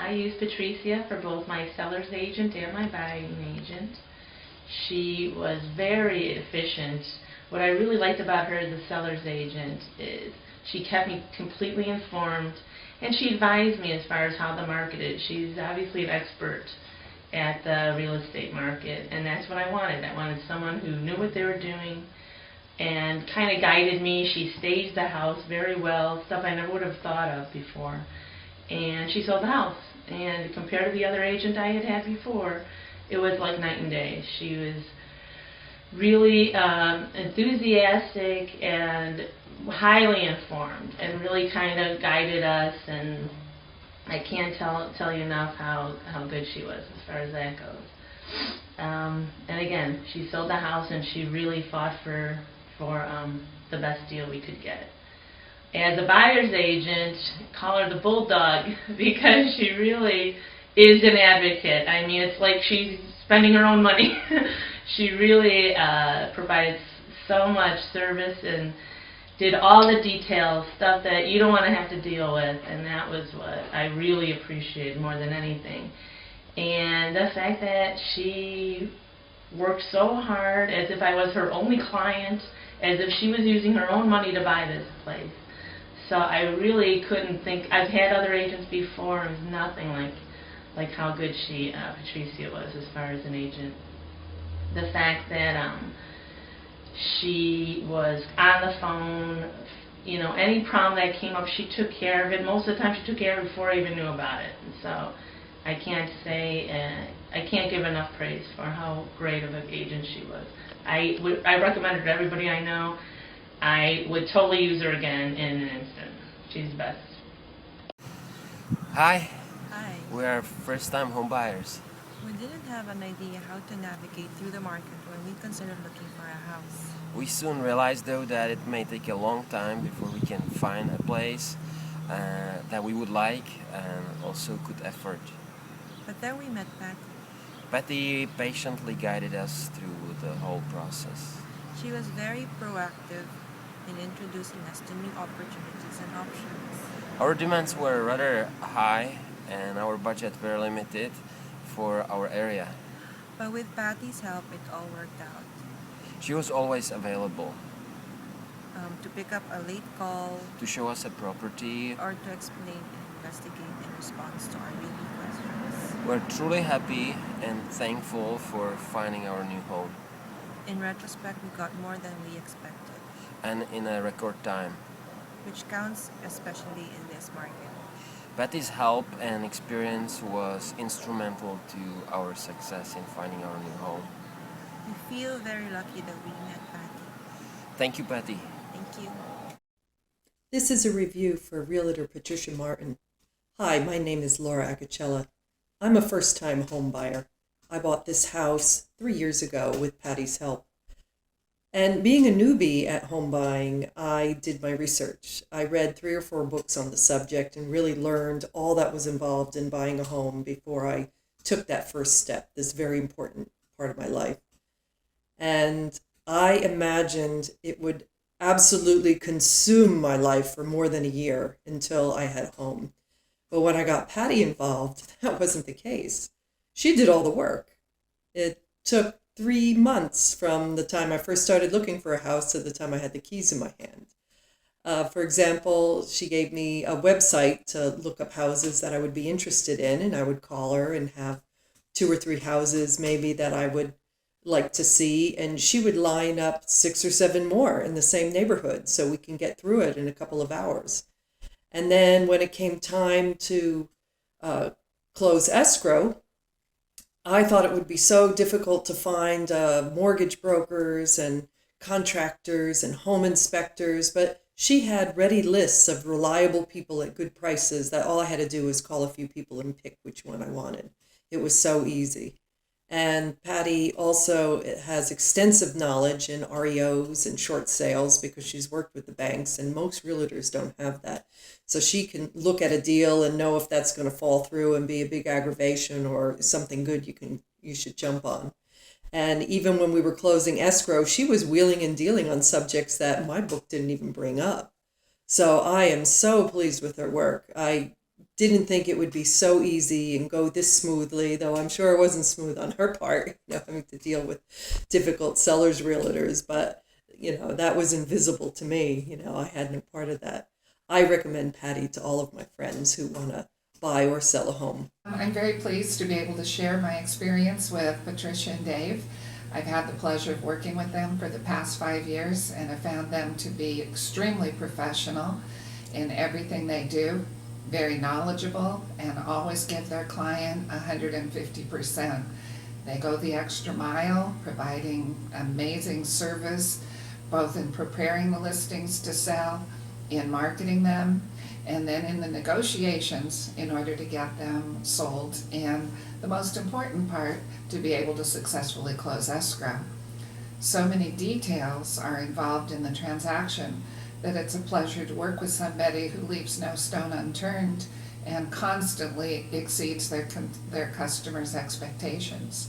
I use Patricia for both my seller's agent and my buying agent. She was very efficient. What I really liked about her as a seller's agent is she kept me completely informed, and she advised me as far as how the market is. She's obviously an expert at the real estate market, and that's what I wanted. I wanted someone who knew what they were doing and kind of guided me. She staged the house very well, stuff I never would have thought of before. And she sold the house. And compared to the other agent I had had before, it was like night and day. She was really enthusiastic and highly informed, and really kind of guided us. And I can't tell you enough how good she was as far as that goes. And again, she sold the house, and she really fought for the best deal we could get. As a buyer's agent, call her the bulldog because she really is an advocate. I mean, it's like she's spending her own money. She really provided so much service and did all the details, stuff that you don't want to have to deal with, and that was what I really appreciated more than anything. And the fact that she worked so hard as if I was her only client, as if she was using her own money to buy this place. So I really couldn't think. I've had other agents before, and it was nothing like how good Patricia was as far as an agent. The fact that she was on the phone, you know, any problem that came up, she took care of it. Most of the time, she took care of it before I even knew about it. And so I can't give enough praise for how great of an agent she was. I recommend her to everybody I know. I would totally use her again in an instant. She's the best. Hi, Hi. we are first-time home buyers. We didn't have an idea how to navigate through the market when we considered looking for a house. We soon realized though that it may take a long time before we can find a place that we would like and also could afford. But then we met Patty. Patty patiently guided us through the whole process. She was very proactive in introducing us to new opportunities and options. Our demands were rather high and our budget very limited for our area. But with Patty's help, it all worked out. She was always available To pick up a late call to show us a property. or to explain and investigate in response to our daily questions. We're truly happy and thankful for finding our new home, In retrospect, we got more than we expected, and in a record time. which counts especially in this market. Patty's help and experience was instrumental to our success in finding our new home. We feel very lucky that we met Patty. Thank you, Patty. Thank you. This is a review for Realtor Patricia Martin. Hi, my name is Laura Acachella. I'm a first-time home buyer. I bought this house 3 years ago with Patty's help. And being a newbie at home buying, I did my research. I read 3 or 4 books on the subject and really learned all that was involved in buying a home before I took that first step, this very important part of my life. And I imagined it would absolutely consume my life for more than a year until I had a home. But when I got Patty involved, that wasn't the case. She did all the work. It took 3 months from the time I first started looking for a house to the time I had the keys in my hand. For example, she gave me a website to look up houses that I would be interested in, and I would call her and have 2 or 3 houses maybe that I would like to see, and she would line up 6 or 7 more in the same neighborhood so we can get through it in a couple of hours. And then when it came time to close escrow, I thought it would be so difficult to find mortgage brokers and contractors and home inspectors, but she had ready lists of reliable people at good prices that all I had to do was call a few people and pick which one I wanted. It was so easy. And Patty also has extensive knowledge in REOs and short sales because she's worked with the banks, and most realtors don't have that. So she can look at a deal and know if that's going to fall through and be a big aggravation or something good you should jump on. And even when we were closing escrow, she was wheeling and dealing on subjects that my book didn't even bring up. So I am so pleased with her work. I didn't think it would be so easy and go this smoothly, though I'm sure it wasn't smooth on her part, having to deal with difficult sellers realtors, but that was invisible to me. I had no part of that. I recommend Patty to all of my friends who want to buy or sell a home. I'm very pleased to be able to share my experience with Patricia and Dave. I've had the pleasure of working with them for the past 5 years and have found them to be extremely professional in everything they do, very knowledgeable, and always give their client 150%. They go the extra mile, providing amazing service, both in preparing the listings to sell, in marketing them, and then in the negotiations in order to get them sold, and the most important part, to be able to successfully close escrow. So many details are involved in the transaction that it's a pleasure to work with somebody who leaves no stone unturned and constantly exceeds their customers' expectations.